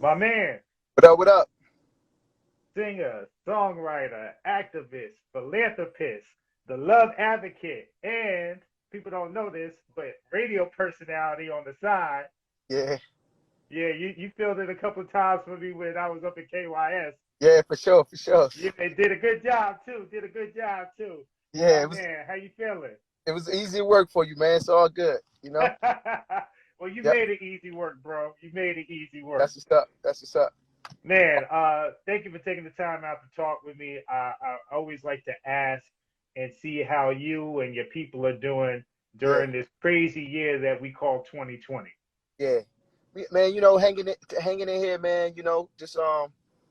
My man, What up? What up? singer, songwriter, activist, philanthropist, the love advocate, and people don't know this, but radio personality on the side. Yeah, Yeah, you filled it a couple of times for me when I was up at KYS. yeah, for sure, for sure. Yeah, they did a good job too. Did a good job too. Yeah, My it was man, how you feeling? it was easy work for you, man. It's all good, you know. Well, you Yep, made it easy work, bro. You made it easy work. that's what's up. That's what's up. Man, thank you for taking the time out to talk with me. I always like to ask and see how you and your people are doing Yeah, during this crazy year that we call 2020. yeah, man. Hanging in here, man. Just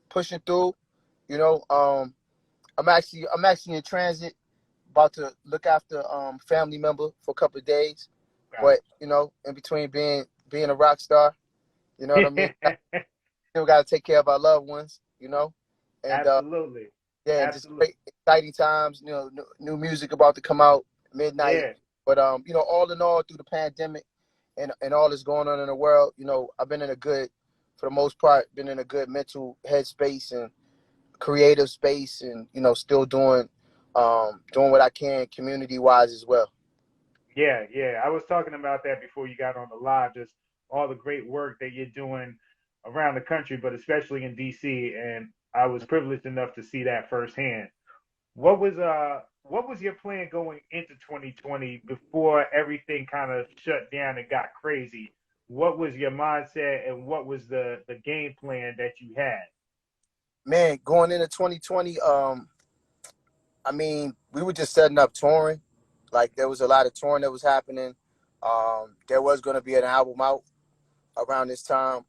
pushing through. You know, I'm actually in transit, about to look after family member for a couple of days, but in between being a rock star, you know what I mean. Still got to take care of our loved ones, and Absolutely. yeah, and just Absolutely. great, exciting times. New music about to come out midnight. Yeah. But all in all, through the pandemic and all that's going on in the world, I've been in a good, for the most part, been in a good mental headspace and creative space, and still doing what I can community wise as well. Yeah, yeah. I was talking about that before you got on the live, just all the great work that you're doing around the country, but especially in DC. And I was privileged enough to see that firsthand. What was your plan going into 2020 before everything kind of shut down and got crazy? What was your mindset and what was the game plan that you had? Man, going into 2020, I mean, we were just setting up touring. Like there was a lot of touring that was happening. There was going to be an album out around this time.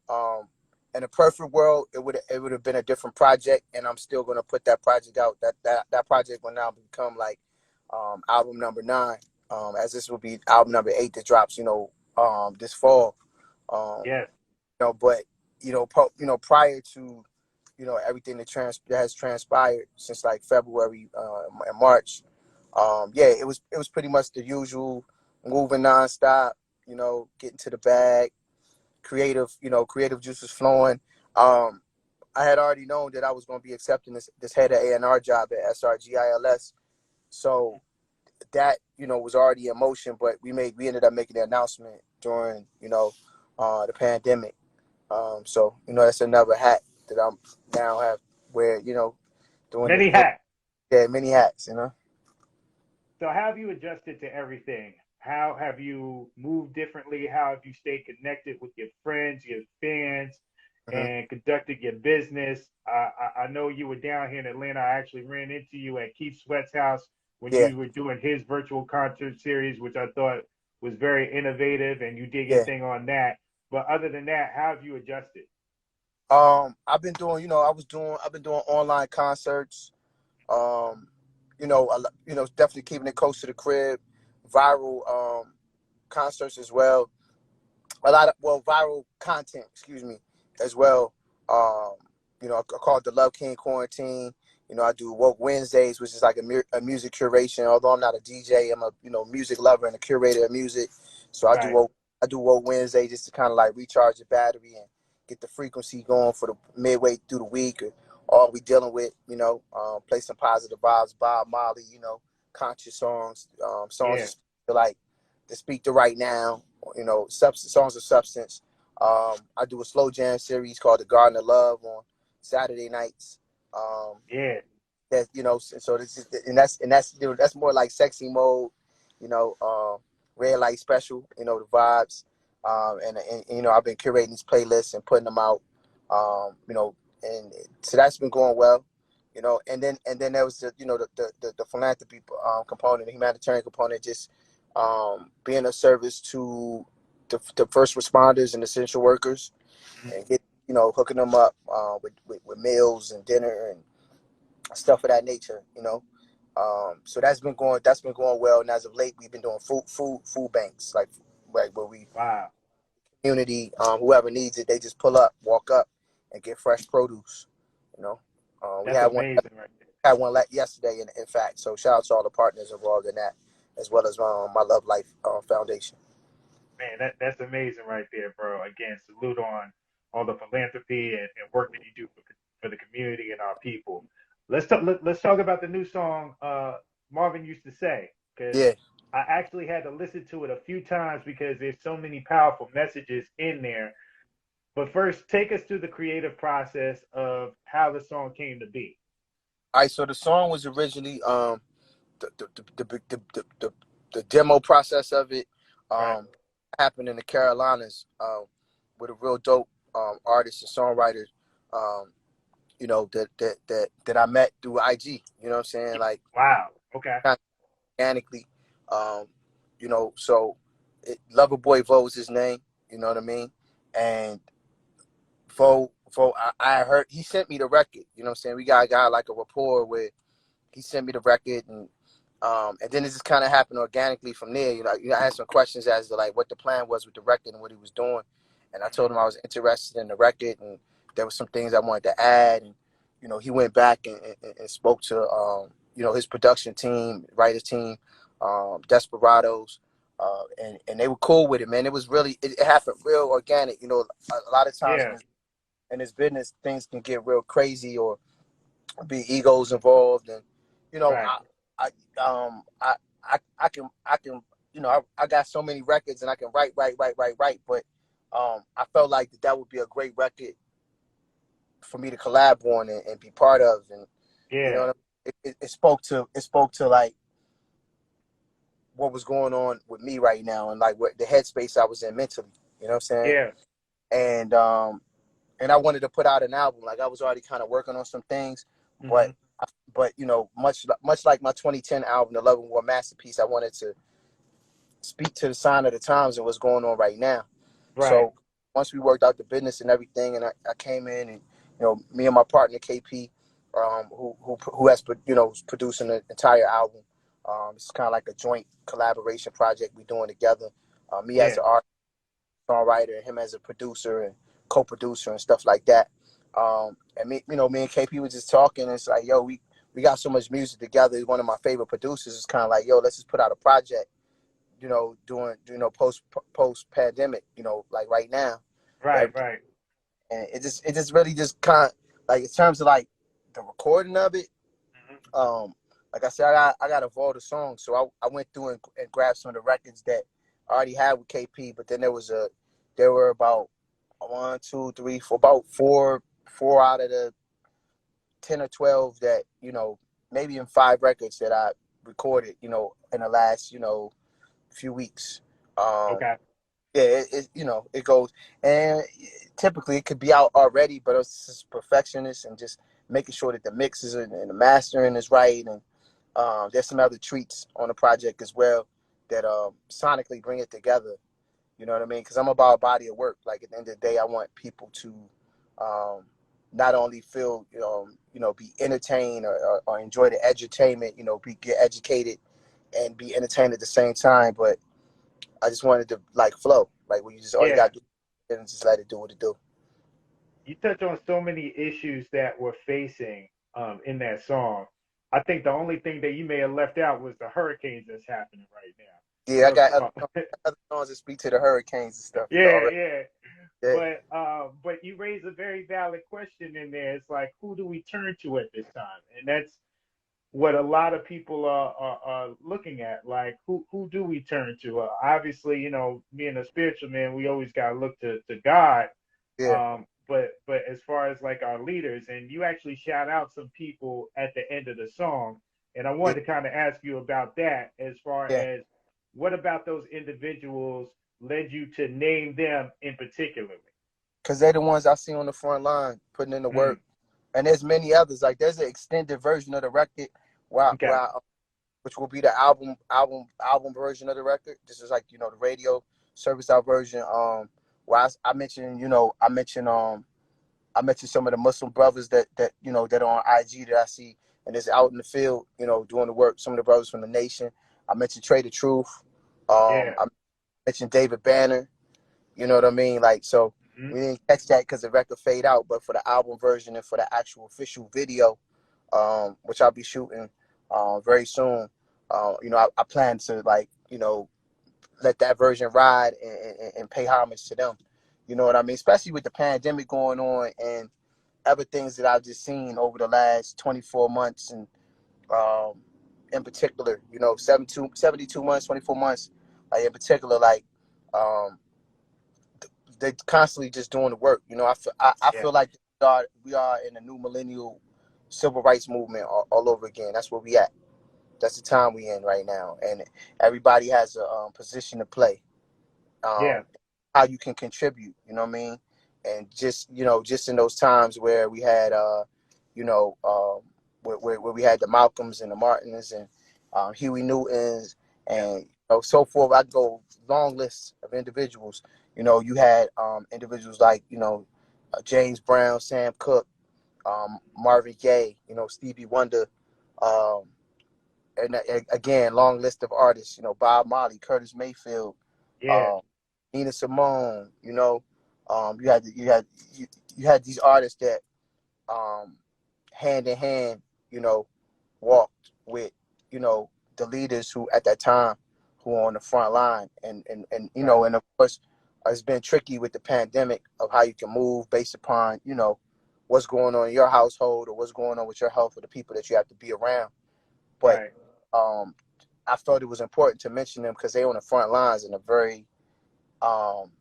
In a perfect world, it would have been a different project, and I'm still going to put that project out. That project will now become like album number 9, as this will be album number 8 that drops, this fall. Um, Yes. but prior to everything that has transpired since like February and March. Yeah, it was pretty much the usual, moving nonstop. Getting to the bag, creative juices flowing. Um, I had already known that I was going to be accepting this head of A&R job at SRGILS, so that was already in motion. But we ended up making the announcement during the pandemic. So that's another hat that I'm now have where doing Many the hats. yeah, many hats. So how have you adjusted to everything? How have you moved differently? How have you stayed connected with your friends, your fans, Mhm. and conducted your business? I know you were down here in Atlanta. I actually ran into you at Keith Sweat's house when Yeah, you were doing his virtual concert series, which I thought was very innovative, and you did your yeah. thing on that. But other than that, how have you adjusted? I've been doing, I've been doing online concerts. Um, definitely keeping it close to the crib. Viral concerts as well. A lot of, well, viral content, excuse me, as well. Um, I call it the Love King Quarantine. I do Woke Wednesdays, which is like a music curation. Although I'm not a DJ, I'm a music lover and a curator of music. So Right. I do Woke Wednesday just to kind of like recharge the battery and get the frequency going for the midway through the week, or all we dealing with. Play some positive vibes, Bob Marley. Conscious songs, songs Yeah. that speak to right now. Substance songs of substance. I do a slow jam series called the Garden of Love on Saturday nights. Um, Yeah. that so this is, that's more like sexy mode. Red light special. The vibes. And I've been curating these playlists and putting them out. And so that's been going well. And then there was the philanthropy component, the humanitarian component, just being of service to the first responders and essential workers, and hooking them up with meals and dinner and stuff of that nature. So that's been going well. And as of late, we've been doing food banks, like where we Wow. community, whoever needs it, they just pull up, walk up, and get fresh produce. You know, we That's had one amazing right there. yesterday, in fact. So shout out to all the partners involved in that, as well as my Love Life Foundation. Man, that's amazing right there, bro. Again, salute on all the philanthropy and work that you do for the community and our people. Let's talk about the new song Marvin Used to Say, because Yeah. I actually had to listen to it a few times because there's so many powerful messages in there. But first, take us through the creative process of how the song came to be. All right. So the song was originally the the the the, the, the, the, the demo process of it Right. happened in the Carolinas with a real dope artist and songwriter. Um, that I met through IG. You know what I'm saying? Like Wow. Okay. kind of organically. Um, so Loverboy Vo is his name. You know what I mean? And Vo, I heard he sent me the record. You know what I'm saying? We got like a rapport where he sent me the record, and then it just kind of happened organically from there. I had some questions as to like what the plan was with the record and what he was doing, and I told him I was interested in the record, and there were some things I wanted to add, and he went back and spoke to his production team, writers team, Desperados, and they were cool with it, man. It was really it happened real organic. A lot of times Yeah. in this business things can get real crazy or be egos involved, and you know Right. I I can I got so many records and I can write, but I felt like that would be a great record for me to collab on and be part of, and you know Yeah. what I mean? It spoke to like what was going on with me right now and like what the headspace I was in mentally. You know what I'm saying? Yeah. And and I wanted to put out an album. Like I was already kind of working on some things, but Hmm. much like my 2010 album, The Love and War Masterpiece, I wanted to speak to the sign of the times and what's going on right now. Right. So once we worked out the business and everything, and I came in, and me and my partner KP, who has producing the entire album. It's kind of like a joint collaboration project we're doing together. Me as Yeah. an artist, songwriter, and him as a producer and co-producer and stuff like that. And me and KP was just talking. And it's like, yo, we got so much music together. He's one of my favorite producers. It's kind of like, yo, let's just put out a project. Doing post pandemic. Like right now, where Right. everything, Right. and it just really just kind of like in terms of like the recording of it. Hmm. Like I said, I got a vault of songs, so I went through and grabbed some of the records that I already had with KP. But then there were about one, two, three, four, about four out of the 10 or 12 that maybe in 5 records that I recorded in the last few weeks. Um, Okay. yeah, it goes, and typically it could be out already, but it's just perfectionist and just making sure that the mixes and the mastering is right, and there's some other treats on the project as well that sonically bring it together. You know what I mean? Because I'm about a body of work. Like at the end of the day, I want people to um, not only feel be entertained or enjoy the edutainment, get educated and be entertained at the same time, but I just wanted to like flow, like where you just all you Yeah. got to do and just let it do what it do. You touch on so many issues that we're facing in that song. I think the only thing that you may have left out was the hurricanes that's happening right now. Yeah, I But got other songs that speak to the hurricanes and stuff yeah, already. yeah. Yeah, But you raise a very valid question in there. It's like, who do we turn to at this time? And that's what a lot of people are looking at. Like, who do we turn to? Obviously, being a spiritual man, we always got to look to God. yeah, But as far as like our leaders, and you actually shout out some people at the end of the song, and I yeah, wanted to kind of ask you about that. As far yeah. as what about those individuals led you to name them in particularly? Because they're the ones I see on the front line putting in the Mm, work, and there's many others. Like there's an extended version of the record okay. which will be the album version of the record. This is like the radio service out version. Where I mentioned I mentioned some of the Muslim brothers that are on IG that I see and is out in the field, doing the work. Some of the brothers from the nation. I mentioned Trey the Truth. Yeah. I mentioned David Banner. You know what I mean? Like so, Mm-hmm. we didn't catch that because the record fade out, but for the album version and for the actual official video, which I'll be shooting very soon. I plan to let that version ride and pay homage to them. You know what I mean? Especially with the pandemic going on and other things that I've just seen over the last 24 months and um, in particular, 72 months, 24 months, like in particular, like um, they're constantly just doing the work. I Yeah, feel like we are in a new millennial civil rights movement all over again. That's where we at. That's the time we in right now, and everybody has a position to play. yeah, Um, how you can contribute, you know what I mean? And just in those times where we had, you know, where we had the Malcolms and the Martins and Huey Newtons yeah, and so forth. I go long lists of individuals. You had individuals like James Brown, Sam Cooke, Marvin Gaye, Stevie Wonder, um, and again, long list of artists. Bob Marley, Curtis Mayfield, yeah, um, Nina Simone. You had you had these artists that um, hand in hand, walked with the leaders who at that time who were on the front line, and right, and of course it's been tricky with the pandemic of how you can move based upon what's going on in your household or what's going on with your health or the people that you have to be around. But right. um, I felt it was important to mention them because they're on the front lines in a very um,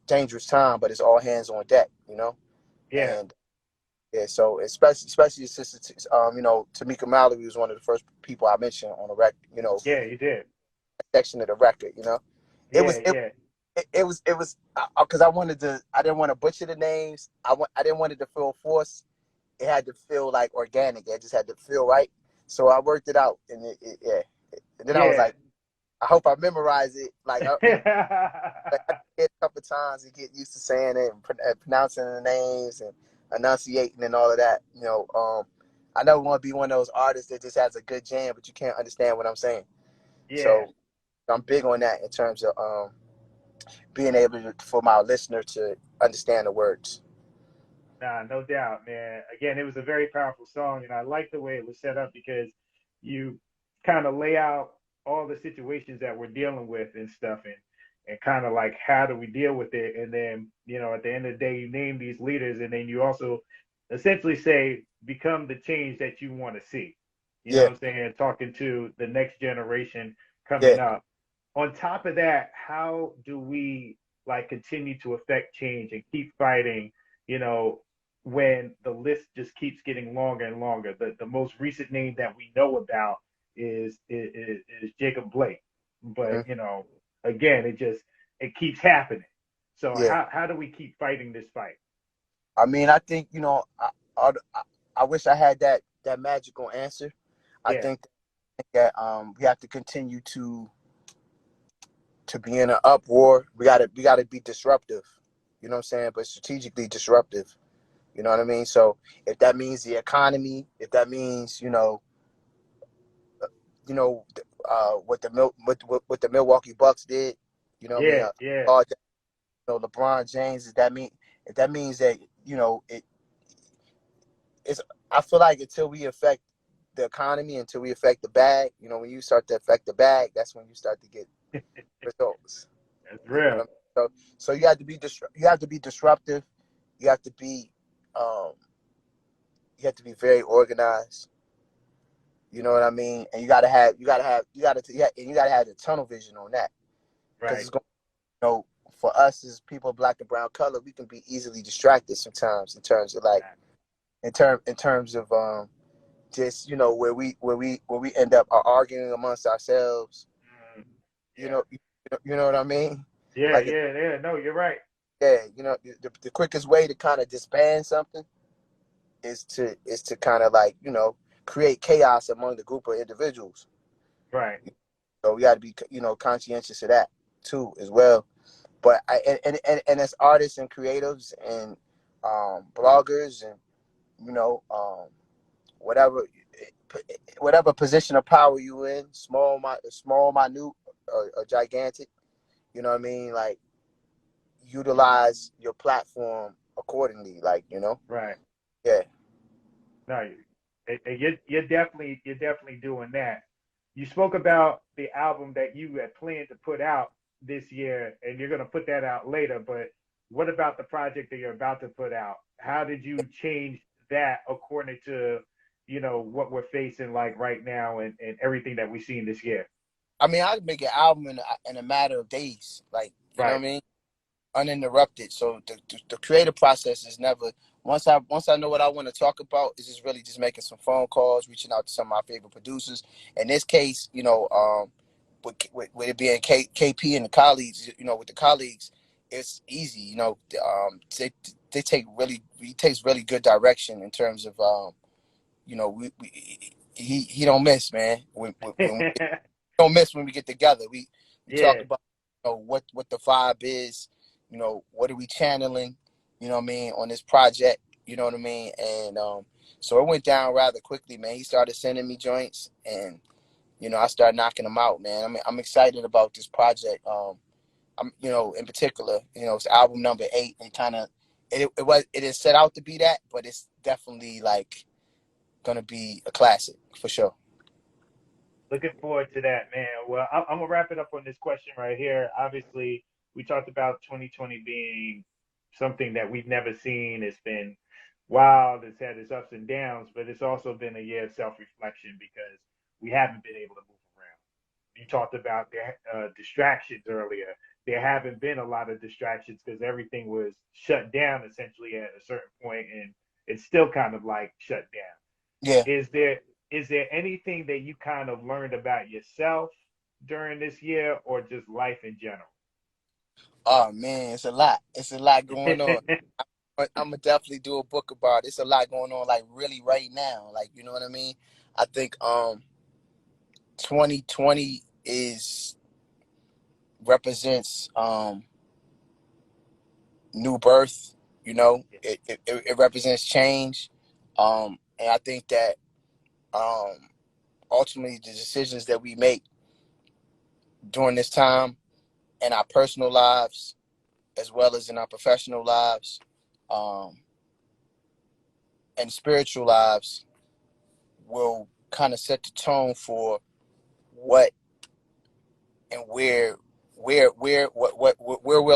dangerous time. But it's all hands on deck. Yeah, And yeah, so especially since Tamika Mallory was one of the first people I mentioned on the record. yeah, you did. Section of the record. It Yeah, was yeah, it was because I didn't want to butcher the names. I didn't want it to feel forced. It had to feel like organic. It just had to feel right. So I worked it out, and yeah. And then I was yeah. like, I hope I memorize it. Like I did a couple of times and get used to saying it and pronouncing the names and enunciating and all of that. I never want to be one of those artists that just has a good jam, but you can't understand what I'm saying. Yeah. So I'm big on that in terms of being able for my listener to understand the words. Nah, no doubt, man. Again, it was a very powerful song, and I like the way it was set up because you kind of lay out all the situations that we're dealing with and stuff, and kind of like how do we deal with it, and then at the end of the day, you name these leaders, and then you also essentially say become the change that you want to see. You know Yeah, what I'm saying? Talking to the next generation coming yeah. up. On top of that, how do we like continue to affect change and keep fighting? You know, when the list just keeps getting longer and longer. The most recent name that we know about is Jacob Blake, Hmm. but again, it keeps happening. So Yeah. how do we keep fighting this fight? I mean, I think I, I wish I had that magical answer. I Yeah, think that we have to continue to be in an uproar. We gotta be disruptive. You know what I'm saying? But strategically disruptive. You know what I mean? So if that means the economy, if that means you know what the Milwaukee Bucks did, you know what I mean? yeah, yeah, LeBron James. If that means that it's I feel like until we affect the economy, until we affect the bag, when you start to affect the bag, that's when you start to get results. that's You know what I real. mean? So you have to be disruptive. You have to be um, you have to be very organized. You know what I mean? And you gotta have the tunnel vision on that because Right. it's going. For us as people of black and brown color, we can be easily distracted sometimes in terms of like in terms of just where we end up arguing amongst ourselves. Mm, You yeah, know, you know what I mean? yeah, Like, yeah, yeah. No, you're right. yeah, the quickest way to kind of disband something is to kind of like create chaos among the group of individuals. Right. So we got to be conscientious of that too as well. But and as artists and creatives and bloggers and whatever whatever position of power you in, small, minute, or gigantic, you know what I mean? Like utilize your platform accordingly. Like Right. yeah, No, you're definitely doing that. You spoke about the album that you had planned to put out this year, and you're gonna put that out later. But what about the project that you're about to put out? How did you change that according to, what we're facing like right now and everything that we've seen this year? I mean, I could make an album in a matter of days, like, you know what Right. I mean, uninterrupted. So the creative process is never. Once I know what I want to talk about, is just really just making some phone calls, reaching out to some of my favorite producers. In this case, with it being KP and the colleagues, with the colleagues, it's easy. They take really he takes really good direction in terms of he don't miss, man. When don't miss when we get together. We talk Yeah. about what the vibe is, what are we channeling, what I mean, on this project, you know what I mean? And so it went down rather quickly, man. He started sending me joints and I started knocking them out, man. I'm excited about this project. I'm in particular, it's album number 8 and kind of it is set out to be that, but it's definitely like gonna be a classic for sure. Looking forward to that, man. Well, I'm gonna wrap it up on this question right here. Obviously, we talked about 2020 being something that we've never seen. It's been wild. It's had its ups and downs, but it's also been a year of self-reflection because we haven't been able to move around. You talked about the distractions earlier. There haven't been a lot of distractions because everything was shut down essentially at a certain point, and it's still kind of like shut down. Yeah. Is there anything that you kind of learned about yourself during this year or just life in general? Oh man, it's a lot. It's a lot going on. I'm gonna definitely do a book about it. It's a lot going on, like really right now. Like, you know what I mean? I think 2020 is represents new birth. It represents change, and I think that um, ultimately the decisions that we make during this time in our personal lives as well as in our professional lives um, and spiritual lives will kind of set the tone for what and where we'll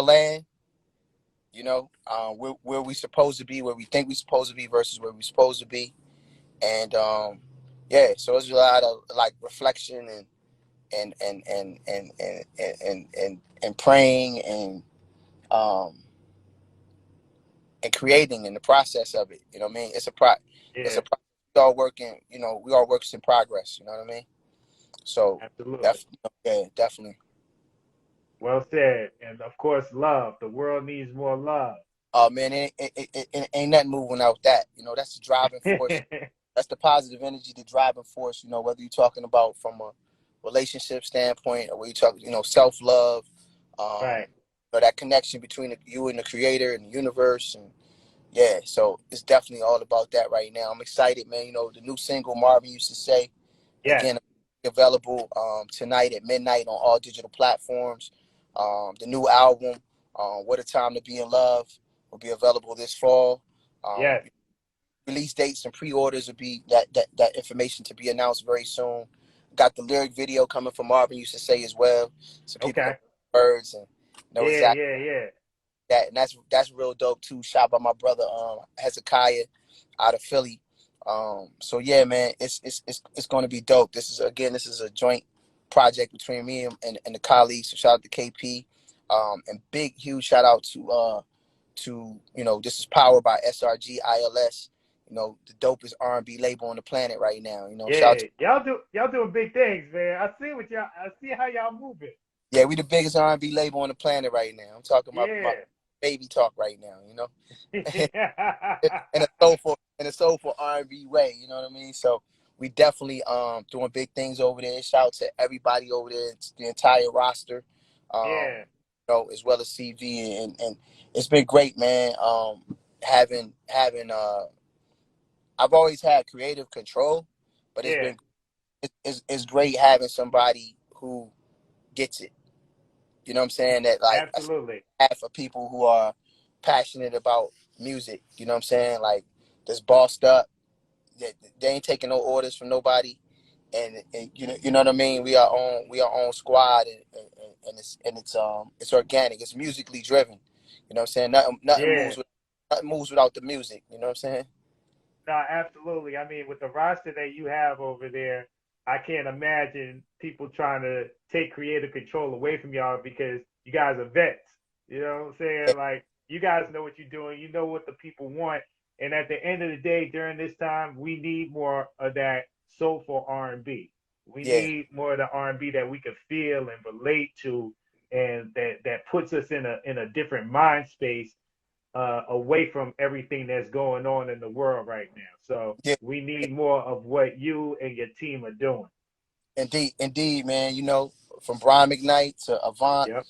land. Where we supposed to be, where we think we supposed to be versus where we supposed to be, and yeah. So it's a lot of like reflection and praying um and creating in the process of it. You know what I mean? It's Yeah, a we all working. We all works in progress. You know what I mean? So absolutely. definitely, yeah, definitely. Well said. And of course, love. The world needs more love. Oh man, it ain't nothing moving without that. That's the driving force. That's the positive energy, the driving force. Whether you're talking about from a relationship standpoint or whether you talk, self love, Right. or that connection between you and the creator and the universe, and yeah. So it's definitely all about that right now. I'm excited, man. The new single Marvin Used To Say, Yes. again, available tonight at midnight on all digital platforms. The new album, What a Time to Be in Love, will be available this fall. Um, Yes. Release dates and pre-orders will be that information to be announced very soon. Got the lyric video coming from Marvin Used To Say as well, so people can Okay. hear words and know Yeah, exactly yeah, yeah. that, and that's real dope too. Shot by my brother Hezekiah out of Philly. So yeah, man, it's going to be dope. This is a joint project between me and the colleagues. So shout out to KP, and big huge shout out to this is powered by SRG ILS. The dopest R&B label on the planet right now. Shout out Yeah. to, Y'all doing big things, man. I see how y'all moving. yeah, we the biggest R&B label on the planet right now. I'm talking about my Yeah. baby talk right now. In a soulful R&B way, you know what I mean? So we definitely doing big things over there. Shout out to everybody over there, the entire roster, Yeah. as well as CV, and it's been great, man. Having I've always had creative control, but Yeah. it's great having somebody who gets it. You know what I'm saying? That like Absolutely. half of people who are passionate about music. You know what I'm saying? Like that's bossed up. They ain't taking no orders from nobody, and you know what I mean. We are on squad, and it's organic. It's musically driven. You know what I'm saying? Nothing Yeah. moves nothing moves without the music. You know what I'm saying? No, absolutely. I mean, with the roster that you have over there, I can't imagine people trying to take creative control away from y'all because you guys are vets. You know what I'm Yeah, saying? Like, you guys know what you're doing. You know what the people want. And at the end of the day, during this time, we need more of that soulful R&B. We yeah, need more of the R&B that we can feel and relate to, and that puts us in a different mind space away from everything that's going on in the world right now. So yeah. we need more of what you and your team are doing. Indeed, indeed, man. You know, from Brian McKnight to Avant, Yep,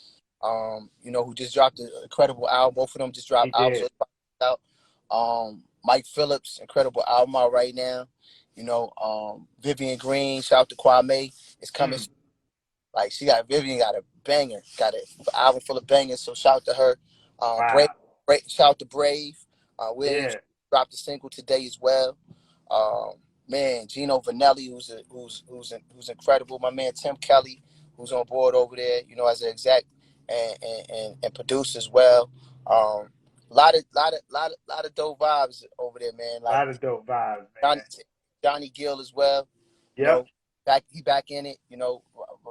you know, who just dropped an incredible album. Both of them just he dropped albums did. out. Mike Phillips, incredible album out right now. You know, Vivian Green, shout out to Kwame, is coming. Mm, Like Vivian got a banger, got an album full of bangers. So shout out to her. wow. Shout out to Brave. Williams Yeah, dropped a single today as well. Um, man, Gino Vanelli, who's incredible. My man Tim Kelly, who's on board over there, you know, as an exec and producer as well. Lot of dope vibes over there, man. a Like lot of dope vibes, Johnny, man. Johnny Gill as well. You Yep. know, back in it. You know,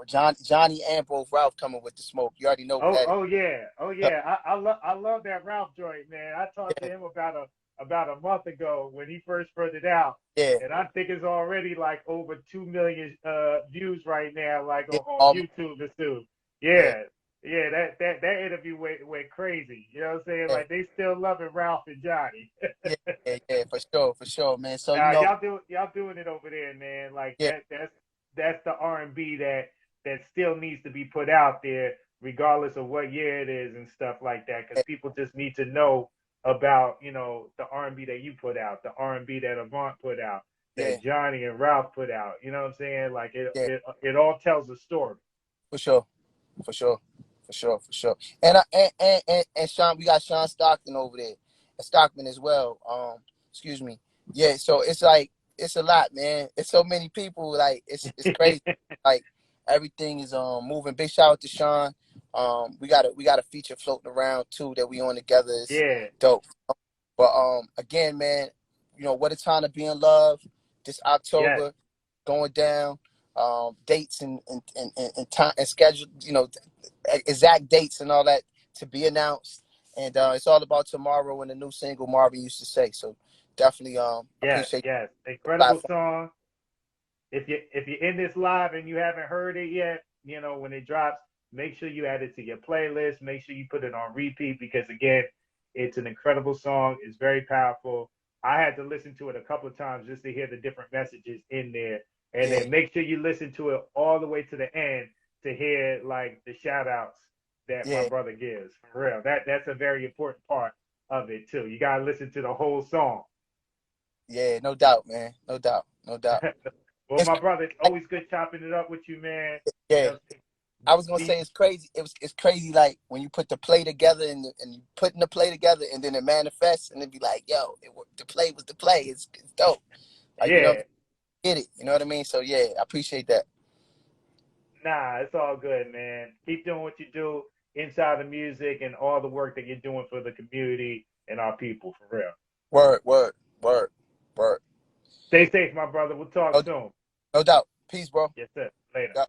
Johnny and both Ralph coming with the smoke. You already know what Oh, that is. oh yeah, oh yeah. I love that Ralph joint, man. I talked to Yeah, him about a month ago when he first put it out, yeah, and I think it's already like over 2 million views right now, like yeah. on Almost, YouTube and stuff. yeah, Yeah, yeah. That interview went crazy. You know what I'm saying? yeah, Like they still loving Ralph and Johnny. yeah, yeah, for sure, man. So you Now know, y'all doing it over there, man. Like yeah, that's the R&B that still needs to be put out there, regardless of what year it is and stuff like that. Because yeah, people just need to know about the R&B that you put out, the R&B that Avant put out, yeah, that Johnny and Ralph put out. You know what I'm saying? Like yeah, it all tells a story. for sure, for sure, for sure, for sure. And and Sean, we got Sean Stockton over there, and Stockman as well. Excuse me. Yeah, so it's like it's a lot, man. It's so many people. Like it's crazy. Like everything is moving. Big shout out to Sean. We got a feature floating around too that we on together. It's Yeah, dope. But again, man, you know what a time to be in love. This yes, October going down. Dates and time and schedule. You know, exact dates and all that to be announced. And it's all about tomorrow and the new single Marvin Used To Say. So definitely yes, appreciate yes. the Incredible platform. song. If you're in this live and you haven't heard it yet, when it drops, make sure you add it to your playlist. Make sure you put it on repeat because again, it's an incredible song. It's very powerful. I had to listen to it a couple of times just to hear the different messages in there. And Yeah, then make sure you listen to it all the way to the end to hear like the shout outs that my yeah, brother gives. For real. That's a very important part of it too. You gotta listen to the whole song. yeah. No doubt, man. No doubt. No doubt. Well, It's my brother, it's like, always good chopping it up with you, man. You yeah. know, I was gonna keep, say it's crazy. It's crazy like when you put the play together and you putting the play together and then it manifests and it be like, yo, the play was the play. It's dope. Like you know, yeah. get it. You know what I mean? So yeah, I appreciate that. Nah, it's all good, man. Keep doing what you do inside the music and all the work that you're doing for the community and our people, for real. Word, word, word, word. Stay safe, my brother. We'll talk No, soon. no doubt. Peace, bro. Yes, sir. Later. Yep.